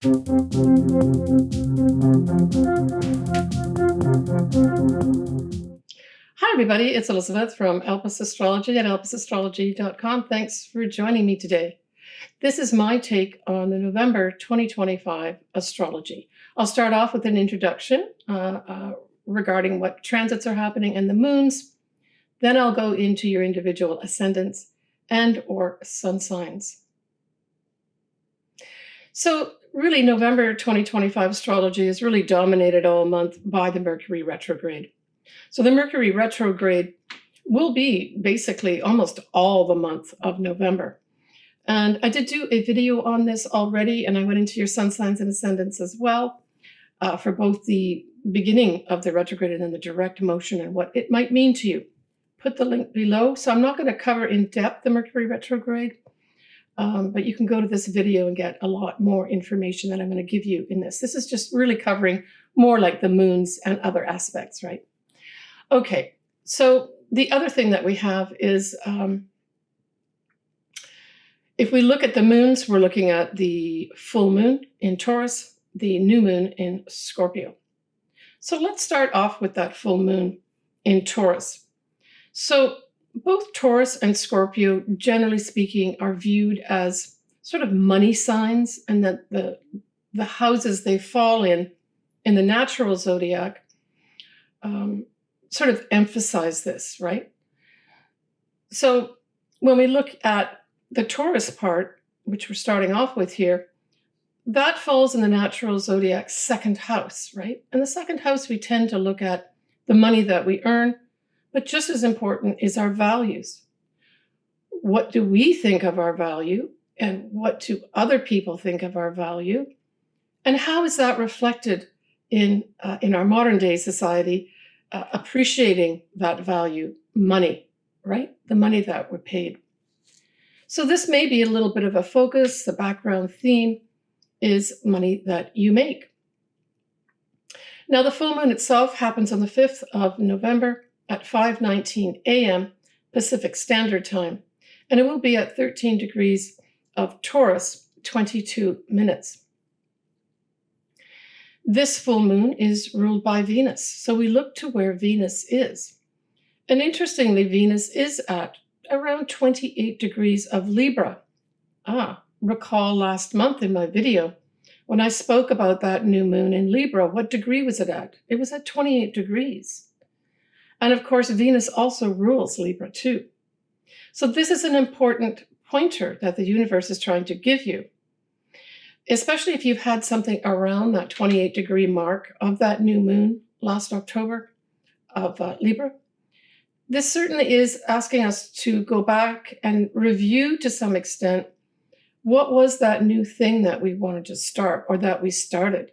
Hi, everybody. It's Elizabeth from Elpis Astrology at elpisastrology.com. Thanks for joining me today. This is my take on the November 2025 astrology. I'll start off with an introduction regarding what transits are happening and the moons. Then I'll go into your individual ascendants and or sun signs. So really, November 2025 astrology is really dominated all month by the Mercury retrograde. So the Mercury retrograde will be basically almost all the month of November. And I did do a video on this already, and I went into your sun signs and ascendants as well for both the beginning of the retrograde and then the direct motion and what it might mean to you. Put the link below. So I'm not going to cover in depth the Mercury retrograde, but you can go to this video and get a lot more information that I'm going to give you in this. This is just really covering more like the moons and other aspects, right? Okay, so the other thing that we have is if we look at the moons, we're looking at the full moon in Taurus, the new moon in Scorpio. So let's start off with that full moon in Taurus. So both Taurus and Scorpio, generally speaking, are viewed as sort of money signs, and that the houses they fall in the natural zodiac, sort of emphasize this, right? So when we look at the Taurus part, which we're starting off with here, that falls in the natural zodiac's second house, right? And the second house, we tend to look at the money that we earn, but just as important is our values. What do we think of our value, and what do other people think of our value? And how is that reflected in our modern day society? Appreciating that value, money, right? The money that we're paid. So this may be a little bit of a focus. The background theme is money that you make. Now, the full moon itself happens on the 5th of November at 5:19 a.m. Pacific Standard Time, and it will be at 13 degrees of Taurus, 22 minutes. This full moon is ruled by Venus, so we look to where Venus is. And interestingly, Venus is at around 28 degrees of Libra. Recall last month in my video, when I spoke about that new moon in Libra, what degree was it at? It was at 28 degrees. And of course, Venus also rules Libra too. So this is an important pointer that the universe is trying to give you. Especially if you've had something around that 28 degree mark of that new moon last October of Libra. This certainly is asking us to go back and review to some extent, what was that new thing that we wanted to start or that we started?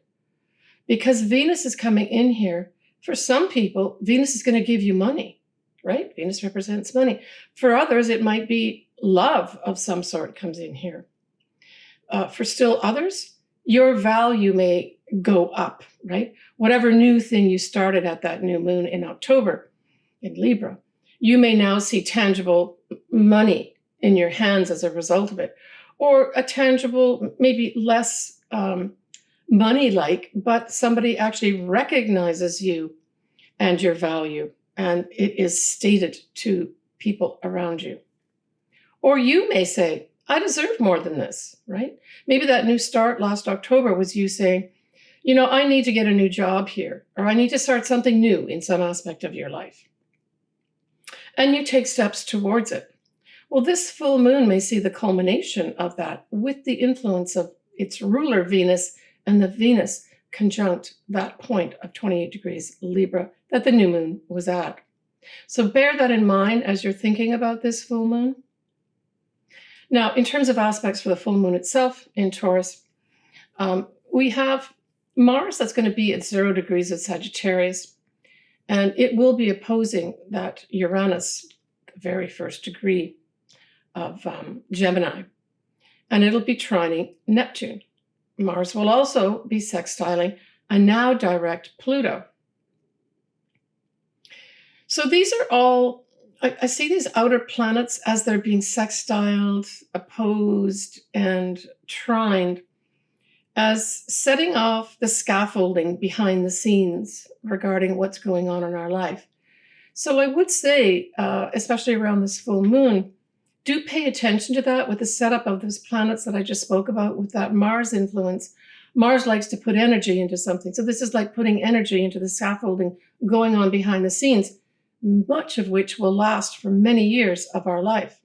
Because Venus is coming in here. For some people, Venus is going to give you money, right? Venus represents money. For others, it might be love of some sort comes in here. For still others, your value may go up, right? Whatever new thing you started at that new moon in October in Libra, you may now see tangible money in your hands as a result of it, or a tangible, maybe less money-like, but somebody actually recognizes you and your value, and it is stated to people around you. Or you may say, I deserve more than this, right? Maybe that new start last October was you saying, you know, I need to get a new job here, or I need to start something new in some aspect of your life. And you take steps towards it. Well, this full moon may see the culmination of that with the influence of its ruler Venus and the Venus conjunct that point of 28 degrees Libra that the new moon was at. So bear that in mind as you're thinking about this full moon. Now, in terms of aspects for the full moon itself in Taurus, we have Mars that's going to be at 0 degrees of Sagittarius, and it will be opposing that Uranus, the very first degree of Gemini, and it'll be trining Neptune. Mars will also be sextiling a now direct Pluto. So these are all, I see these outer planets as they're being sextiled, opposed, and trined as setting off the scaffolding behind the scenes regarding what's going on in our life. So I would say, especially around this full moon, do pay attention to that with the setup of those planets that I just spoke about with that Mars influence. Mars likes to put energy into something. So this is like putting energy into the scaffolding going on behind the scenes, much of which will last for many years of our life.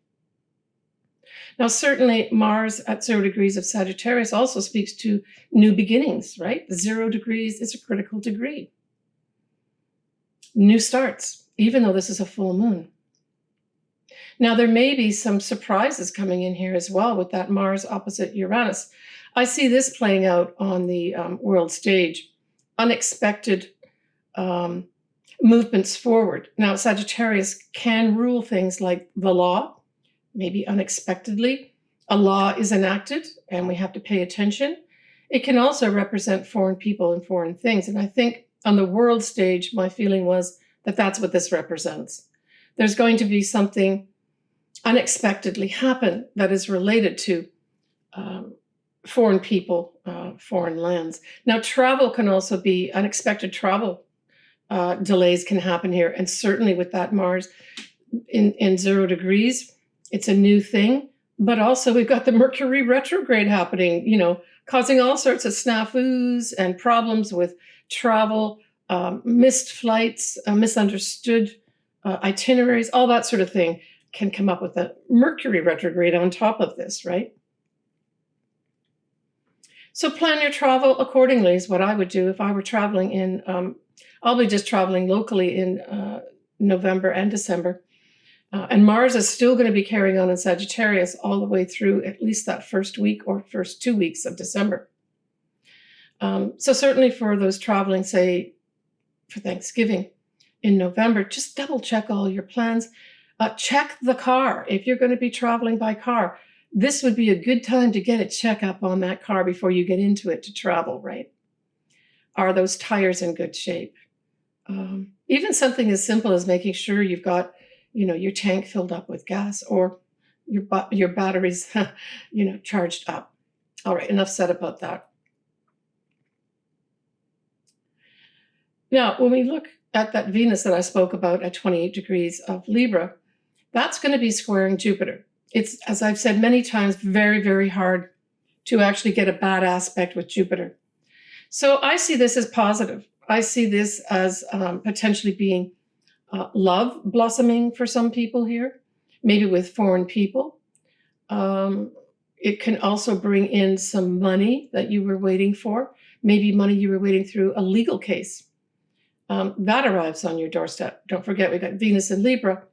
Now, certainly Mars at 0 degrees of Sagittarius also speaks to new beginnings, right? 0 degrees is a critical degree. New starts, even though this is a full moon. Now, there may be some surprises coming in here as well with that Mars opposite Uranus. I see this playing out on the world stage. Unexpected movements forward. Now, Sagittarius can rule things like the law, maybe unexpectedly. A law is enacted and we have to pay attention. It can also represent foreign people and foreign things. And I think on the world stage, my feeling was that that's what this represents. There's going to be something unexpectedly happen that is related to foreign people, foreign lands. Now, travel can also be unexpected travel. Delays can happen here. And certainly with that Mars in 0 degrees, it's a new thing. But also we've got the Mercury retrograde happening, causing all sorts of snafus and problems with travel, missed flights, misunderstood itineraries, all that sort of thing can come up with a Mercury retrograde on top of this, right? So plan your travel accordingly is what I would do if I were traveling in, I'll be just traveling locally in November and December. And Mars is still going to be carrying on in Sagittarius all the way through at least that first week or first 2 weeks of December. So certainly for those traveling, say, for Thanksgiving in November, just double check all your plans. Check the car. If you're going to be traveling by car, this would be a good time to get a checkup on that car before you get into it to travel, right? Are those tires in good shape? Even something as simple as making sure you've got, your tank filled up with gas or your batteries, charged up. All right, enough said about that. Now, when we look at that Venus that I spoke about at 28 degrees of Libra, that's going to be squaring Jupiter. It's, as I've said many times, very, very hard to actually get a bad aspect with Jupiter. So I see this as positive. I see this as potentially being love blossoming for some people here, maybe with foreign people. It can also bring in some money that you were waiting for, maybe money you were waiting through a legal case. That arrives on your doorstep. Don't forget, we got Venus in Libra,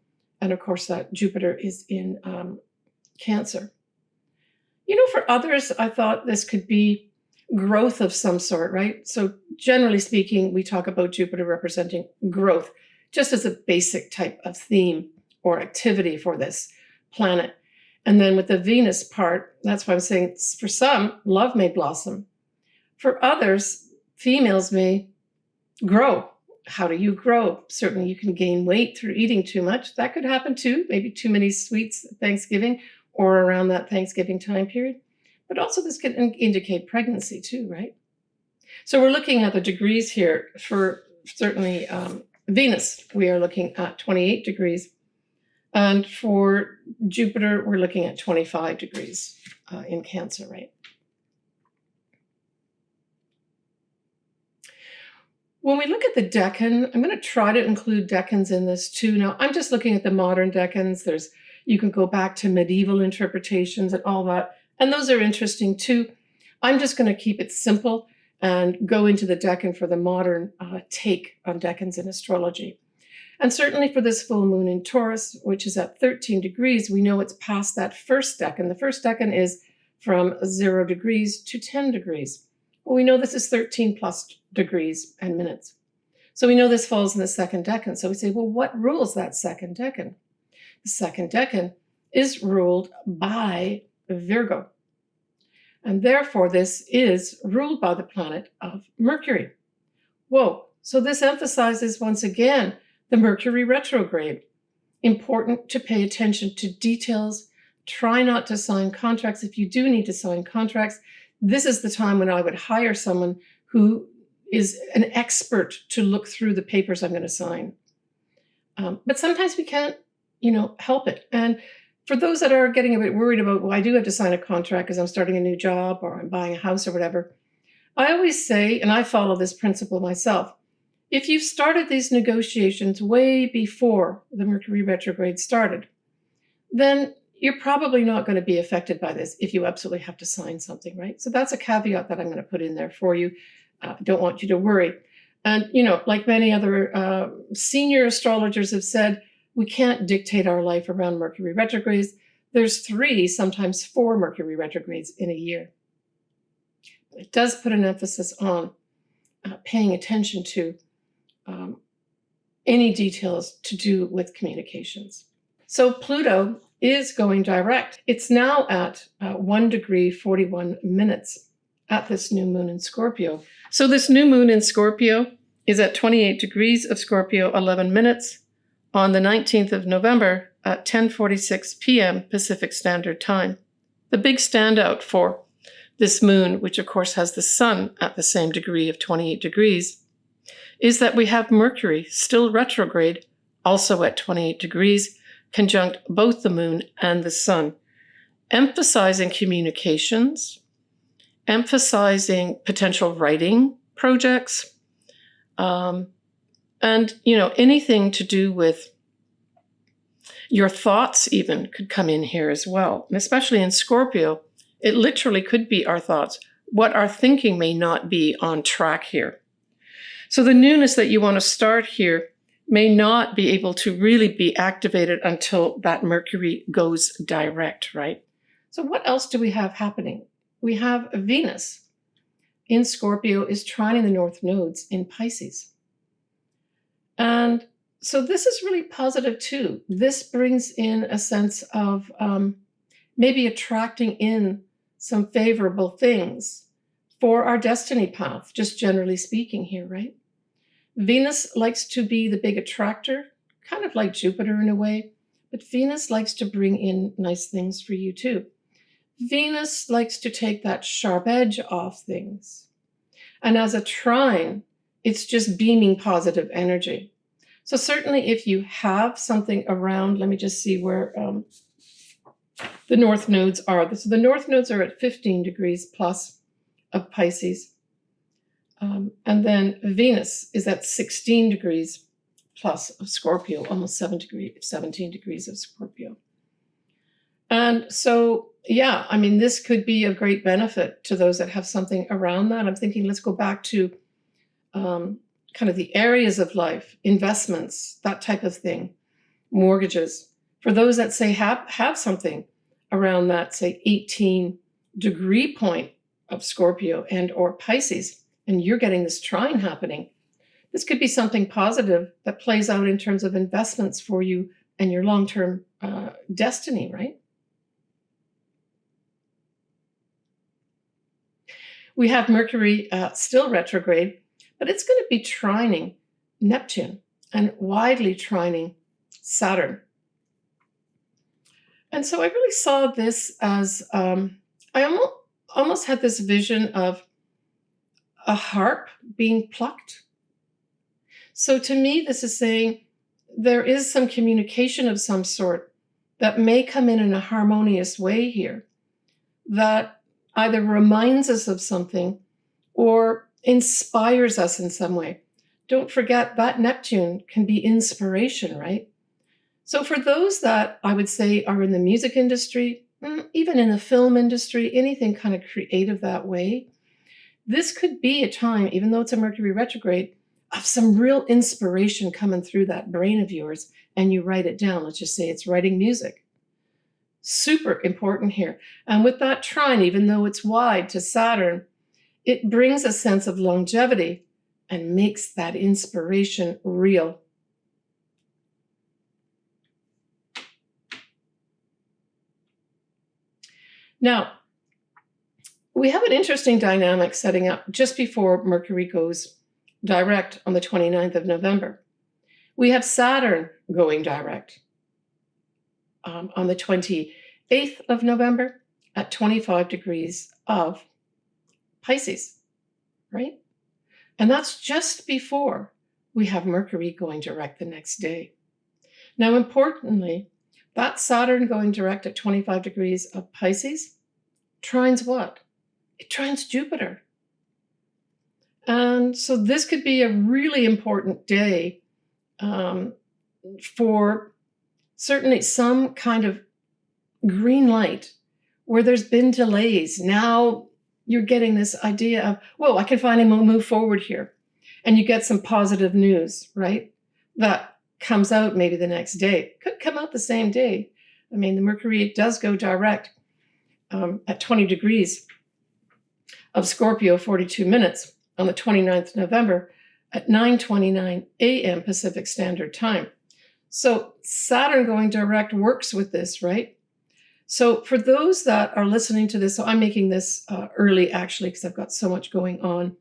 and of course that Jupiter is in Cancer. For others, I thought this could be growth of some sort, right? So generally speaking, we talk about Jupiter representing growth, just as a basic type of theme or activity for this planet. And then with the Venus part, that's why I'm saying for some, love may blossom. For others, females may grow. How do you grow? Certainly you can gain weight through eating too much. That could happen too. Maybe too many sweets at Thanksgiving or around that Thanksgiving time period. But also this can indicate pregnancy too, right? So we're looking at the degrees here for certainly Venus. We are looking at 28 degrees. And for Jupiter, we're looking at 25 degrees in Cancer, right? When we look at the decan, I'm going to try to include decans in this too. Now, I'm just looking at the modern decans. You can go back to medieval interpretations and all that, and those are interesting too. I'm just going to keep it simple and go into the decan for the modern take on decans in astrology. And certainly for this full moon in Taurus, which is at 13 degrees, we know it's past that first decan. The first decan is from 0 degrees to 10 degrees. Well, we know this is 13 plus degrees and minutes. So we know this falls in the second decan. So we say, well, what rules that second decan? The second decan is ruled by Virgo. And therefore, this is ruled by the planet of Mercury. Whoa. So this emphasizes once again the Mercury retrograde. Important to pay attention to details. Try not to sign contracts. If you do need to sign contracts, this is the time when I would hire someone who is an expert to look through the papers I'm going to sign. But sometimes we can't, help it. And for those that are getting a bit worried about, well, I do have to sign a contract because I'm starting a new job or I'm buying a house or whatever, I always say, and I follow this principle myself, if you've started these negotiations way before the Mercury retrograde started, then you're probably not going to be affected by this if you absolutely have to sign something, right? So that's a caveat that I'm going to put in there for you. Don't want you to worry. And, like many other senior astrologers have said, we can't dictate our life around Mercury retrogrades. There's 3, sometimes 4 Mercury retrogrades in a year. It does put an emphasis on paying attention to any details to do with communications. So Pluto is going direct. It's now at 1 degree 41 minutes at this new moon in Scorpio. So this new moon in Scorpio is at 28 degrees of Scorpio, 11 minutes on the 19th of November at 10:46 p.m. Pacific Standard Time. The big standout for this moon, which of course has the sun at the same degree of 28 degrees, is that we have Mercury still retrograde, also at 28 degrees, conjunct both the moon and the sun, emphasizing communications, emphasizing potential writing projects, and, anything to do with your thoughts even could come in here as well. And especially in Scorpio, it literally could be our thoughts. What our thinking may not be on track here. So the newness that you want to start here may not be able to really be activated until that Mercury goes direct, right? So what else do we have happening? We have Venus in Scorpio is trining the north nodes in Pisces. And so this is really positive too. This brings in a sense of maybe attracting in some favorable things for our destiny path, just generally speaking here, right? Venus likes to be the big attractor, kind of like Jupiter in a way, but Venus likes to bring in nice things for you too. Venus likes to take that sharp edge off things. And as a trine, it's just beaming positive energy. So certainly if you have something around, let me just see where the north nodes are. So the north nodes are at 15 degrees plus of Pisces. And then Venus is at 16 degrees plus of Scorpio, almost 17 degrees of Scorpio. And so, yeah, I mean, this could be of great benefit to those that have something around that. I'm thinking, let's go back to kind of the areas of life, investments, that type of thing, mortgages. For those that say have something around that, say, 18-degree point of Scorpio and or Pisces, and you're getting this trine happening, this could be something positive that plays out in terms of investments for you and your long-term destiny, right? We have Mercury still retrograde, but it's going to be trining Neptune and widely trining Saturn. And so I really saw this as, I almost had this vision of a harp being plucked. So to me, this is saying there is some communication of some sort that may come in a harmonious way here that either reminds us of something or inspires us in some way. Don't forget that Neptune can be inspiration, right? So for those that I would say are in the music industry, even in the film industry, anything kind of creative that way, this could be a time, even though it's a Mercury retrograde, of some real inspiration coming through that brain of yours, and you write it down. Let's just say it's writing music. Super important here. And with that trine, even though it's wide to Saturn, it brings a sense of longevity and makes that inspiration real. Now, we have an interesting dynamic setting up just before Mercury goes direct on the 29th of November. We have Saturn going direct on the 28th of November at 25 degrees of Pisces, right? And that's just before we have Mercury going direct the next day. Now, importantly, that Saturn going direct at 25 degrees of Pisces trines what? It trines Jupiter. And so this could be a really important day for certainly some kind of green light where there's been delays. Now you're getting this idea of, whoa, I can finally move forward here. And you get some positive news, right? That comes out maybe the next day. Could come out the same day. I mean, the Mercury does go direct at 20 degrees of Scorpio, 42 minutes on the 29th of November at 9:29 a.m. Pacific Standard Time. So Saturn going direct works with this, right? So for those that are listening to this, so I'm making this early actually because I've got so much going on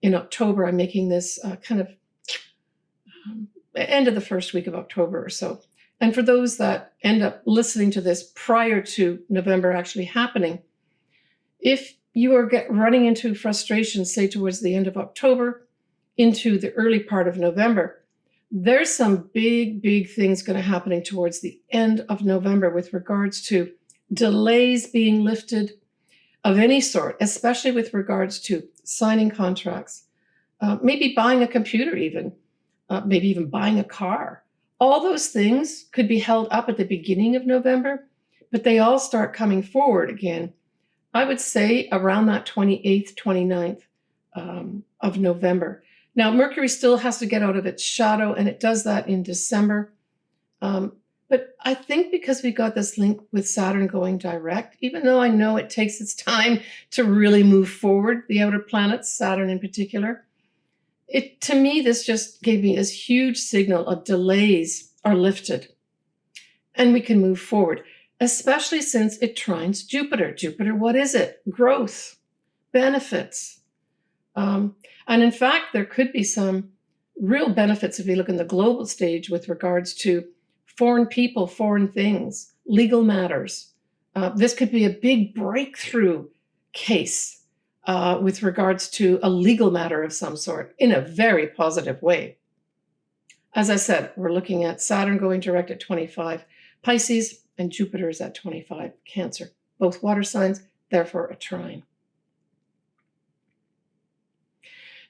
in October. I'm making this kind of end of the first week of October or so. And for those that end up listening to this prior to November actually happening, if you are running into frustration, say towards the end of October, into the early part of November, there's some big, big things going to happening towards the end of November with regards to delays being lifted of any sort, especially with regards to signing contracts, maybe buying a computer even, maybe even buying a car. All those things could be held up at the beginning of November, but they all start coming forward again. I would say around that 28th, 29th of November. Now, Mercury still has to get out of its shadow, and it does that in December. But I think because we got this link with Saturn going direct, even though I know it takes its time to really move forward, the outer planets, Saturn in particular, to me, this just gave me this huge signal of delays are lifted and we can move forward, especially since it trines Jupiter. Jupiter, what is it? Growth, benefits. And in fact, there could be some real benefits if we look in the global stage with regards to foreign people, foreign things, legal matters. This could be a big breakthrough case with regards to a legal matter of some sort in a very positive way. As I said, we're looking at Saturn going direct at 25 Pisces and Jupiter is at 25 Cancer. Both water signs, therefore a trine.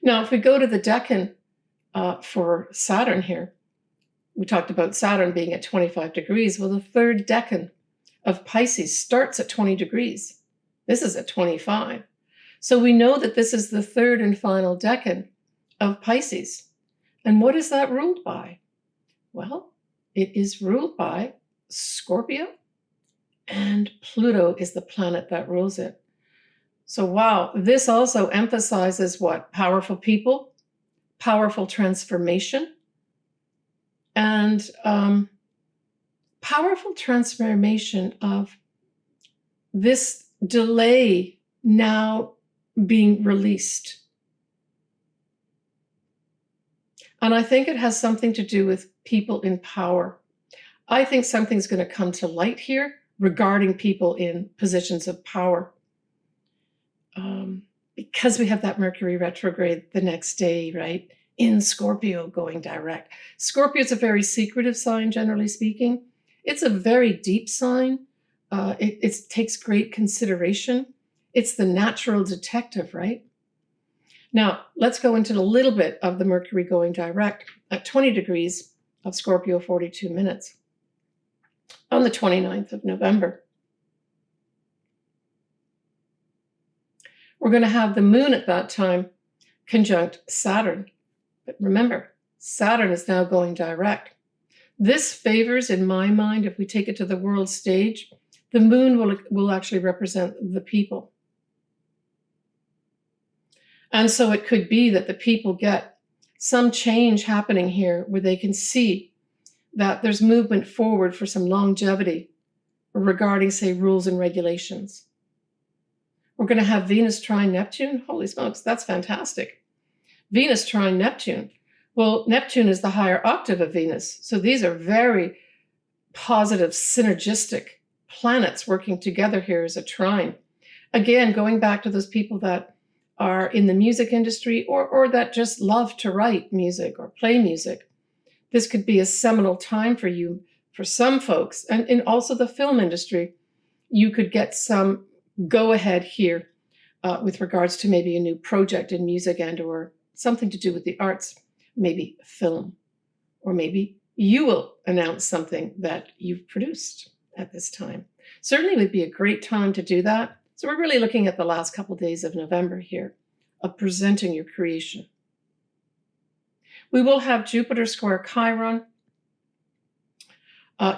Now, if we go to the decan for Saturn here, we talked about Saturn being at 25 degrees. Well, the third decan of Pisces starts at 20 degrees. This is at 25. So we know that this is the third and final decan of Pisces. And what is that ruled by? Well, it is ruled by Scorpio, and Pluto is the planet that rules it. So wow, this also emphasizes what? Powerful people, powerful transformation, and powerful transformation of this delay now being released. And I think it has something to do with people in power. I think something's going to come to light here regarding people in positions of power. Because we have that Mercury retrograde the next day, right? In Scorpio going direct. Scorpio is a very secretive sign, generally speaking. It's a very deep sign. It takes great consideration. It's the natural detective, right? Now, let's go into a little bit of the Mercury going direct at 20 degrees of Scorpio, 42 minutes on the 29th of November. We're going to have the moon at that time conjunct Saturn. But remember, Saturn is now going direct. This favors, in my mind, if we take it to the world stage, the moon will actually represent the people. And so it could be that the people get some change happening here where they can see that there's movement forward for some longevity regarding, say, rules and regulations. We're going to have Venus trine Neptune. Holy smokes, that's fantastic. Venus trine Neptune. Well, Neptune is the higher octave of Venus. So these are very positive, synergistic planets working together here as a trine. Again, going back to those people that are in the music industry or that just love to write music or play music, this could be a seminal time for you. For some folks, and in also the film industry, you could get some go ahead here with regards to maybe a new project in music and or something to do with the arts, maybe film, or maybe you will announce something that you've produced at this time. Certainly would be a great time to do that. So we're really looking at the last couple of days of November here of presenting your creation. We will have Jupiter square Chiron.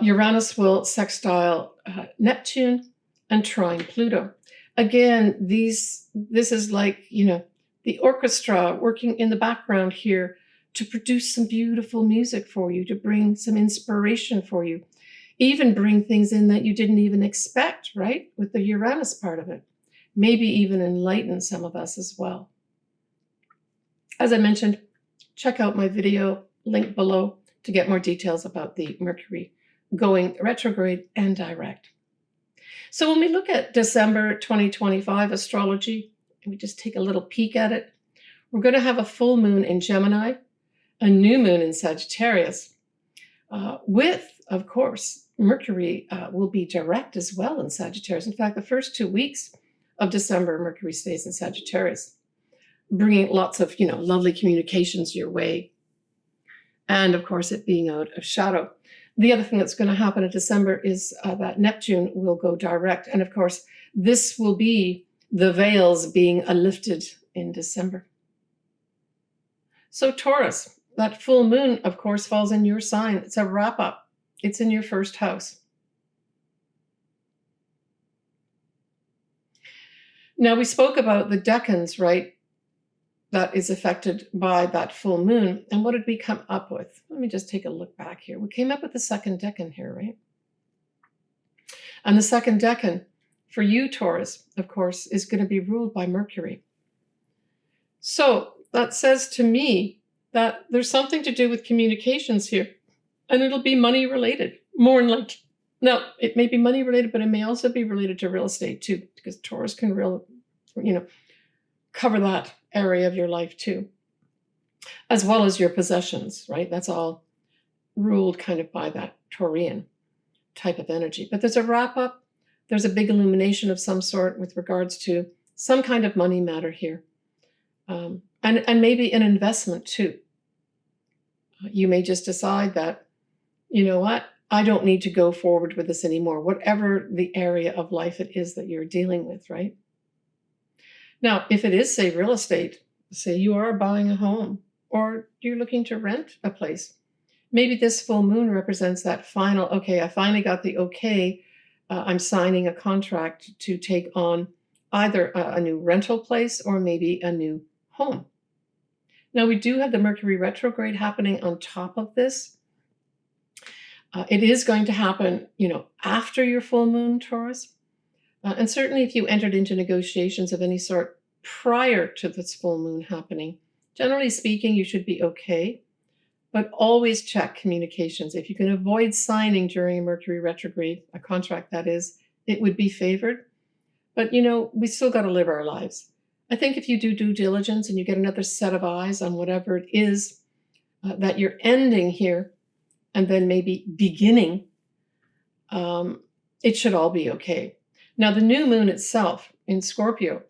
Uranus will sextile Neptune and trine Pluto. Again, this is like, the orchestra working in the background here to produce some beautiful music for you, to bring some inspiration for you, even bring things in that you didn't even expect, right? With the Uranus part of it. Maybe even enlighten some of us as well. As I mentioned, check out my video link below to get more details about the Mercury going retrograde and direct. So when we look at December 2025 astrology, and we just take a little peek at it, we're going to have a full moon in Gemini, a new moon in Sagittarius, with, of course, Mercury will be direct as well in Sagittarius. In fact, the first 2 weeks of December, Mercury stays in Sagittarius, bringing lots of, lovely communications your way. And of course, it being out of shadow. The other thing that's going to happen in December is that Neptune will go direct. And of course, this will be the veils being lifted in December. So Taurus, that full moon, of course, falls in your sign. It's a wrap up. It's in your first house. Now, we spoke about the decans, right? That is affected by that full moon. And what did we come up with? Let me just take a look back here. We came up with the second decan here, right? And the second decan for you, Taurus, of course, is going to be ruled by Mercury. So that says to me that there's something to do with communications here. And it'll be money related, more than likely. Now, it may be money related, but it may also be related to real estate too, because Taurus can cover that area of your life too, as well as your possessions, right? That's all ruled kind of by that Taurian type of energy. But there's a wrap up, there's a big illumination of some sort with regards to some kind of money matter here. And maybe an investment too. You may just decide that, you know what, I don't need to go forward with this anymore, whatever the area of life it is that you're dealing with, right? Now, if it is, say, real estate, say you are buying a home or you're looking to rent a place, maybe this full moon represents that final, okay, I finally got the okay, I'm signing a contract to take on either a new rental place or maybe a new home. Now, we do have the Mercury retrograde happening on top of this. It is going to happen, after your full moon, Taurus. And certainly if you entered into negotiations of any sort prior to this full moon happening, generally speaking, you should be okay. But always check communications. If you can avoid signing during a Mercury retrograde, a contract that is, it would be favored. But, we still got to live our lives. I think if you do due diligence and you get another set of eyes on whatever it is that you're ending here and then maybe beginning, it should all be okay. Now, the new moon itself in Scorpio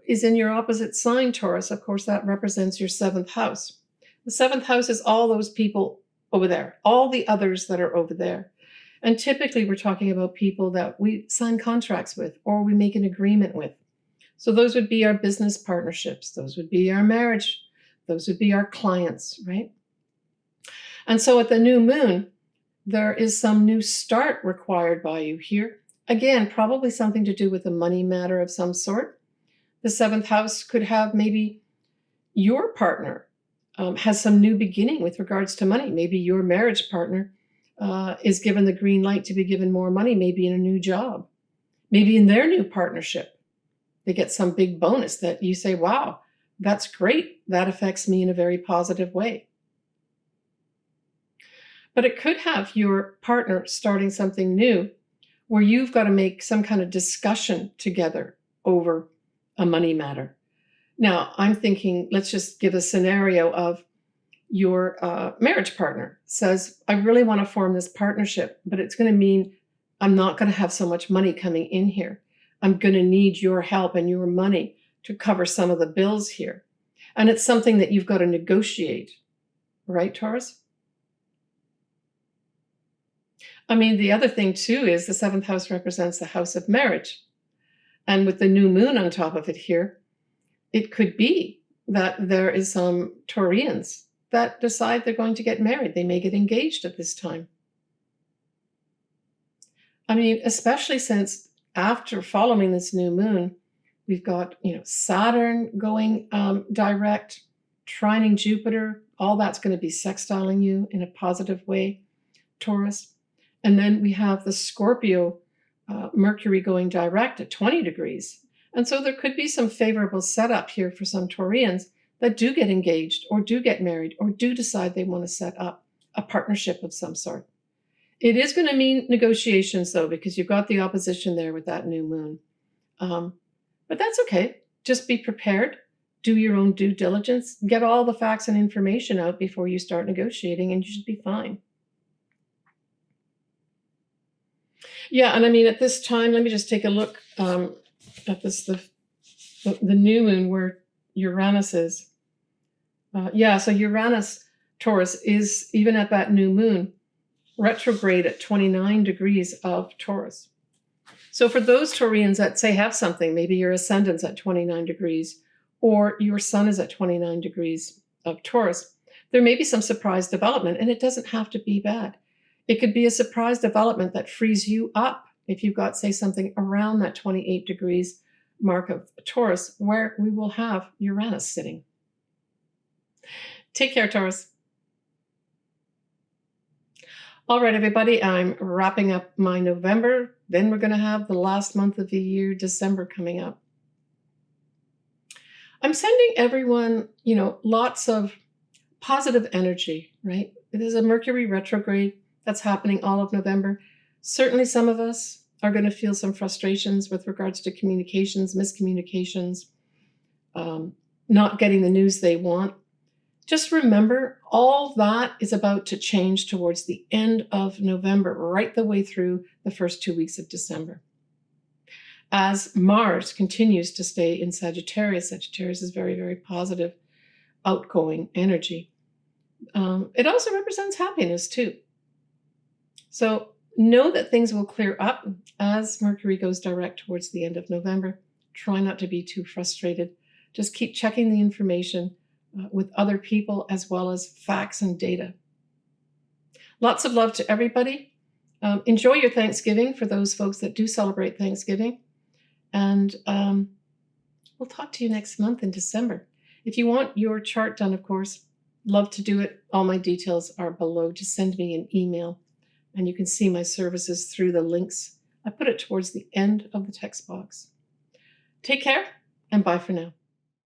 is in your opposite sign, Taurus. Of course, that represents your seventh house. The seventh house is all those people over there, all the others that are over there. And typically, we're talking about people that we sign contracts with or we make an agreement with. So those would be our business partnerships. Those would be our marriage. Those would be our clients, right? And so at the new moon, there is some new start required by you here. Again, probably something to do with a money matter of some sort. The seventh house could have maybe your partner has some new beginning with regards to money. Maybe your marriage partner is given the green light to be given more money, maybe in a new job, maybe in their new partnership. They get some big bonus that you say, wow, that's great. That affects me in a very positive way. But it could have your partner starting something new where you've got to make some kind of discussion together over a money matter. Now, I'm thinking, let's just give a scenario of your marriage partner says, I really want to form this partnership, but it's going to mean I'm not going to have so much money coming in here. I'm going to need your help and your money to cover some of the bills here. And it's something that you've got to negotiate, right, Taurus? I mean, the other thing too is the 7th house represents the house of marriage. And with the new moon on top of it here, it could be that there is some Taurians that decide they're going to get married. They may get engaged at this time. I mean, especially since after following this new moon, we've got, Saturn going direct, trining Jupiter. All that's going to be sextiling you in a positive way, Taurus. And then we have the Scorpio Mercury going direct at 20 degrees. And so there could be some favorable setup here for some Taurians that do get engaged or do get married or do decide they want to set up a partnership of some sort. It is going to mean negotiations, though, because you've got the opposition there with that new moon. But that's okay. Just be prepared. Do your own due diligence. Get all the facts and information out before you start negotiating, and you should be fine. Yeah, and I mean, at this time, let me just take a look at this, the new moon where Uranus is. So Uranus, Taurus, is, even at that new moon, retrograde at 29 degrees of Taurus. So for those Taurians that say have something, maybe your ascendant's at 29 degrees or your sun is at 29 degrees of Taurus, there may be some surprise development, and it doesn't have to be bad. It could be a surprise development that frees you up if you've got, say, something around that 28 degrees mark of Taurus where we will have Uranus sitting. Take care, Taurus. All right, everybody, I'm wrapping up my November. Then we're going to have the last month of the year, December, coming up. I'm sending everyone, lots of positive energy, right? It is a Mercury retrograde that's happening all of November. Certainly some of us are going to feel some frustrations with regards to communications, miscommunications, not getting the news they want. Just remember, all that is about to change towards the end of November, right the way through the first 2 weeks of December. As Mars continues to stay in Sagittarius, Sagittarius is very, very positive, outgoing energy. It also represents happiness too. So know that things will clear up as Mercury goes direct towards the end of November. Try not to be too frustrated. Just keep checking the information with other people as well as facts and data. Lots of love to everybody. Enjoy your Thanksgiving for those folks that do celebrate Thanksgiving. And we'll talk to you next month in December. If you want your chart done, of course, love to do it. All my details are below. Just send me an email and you can see my services through the links. I put it towards the end of the text box. Take care and bye for now.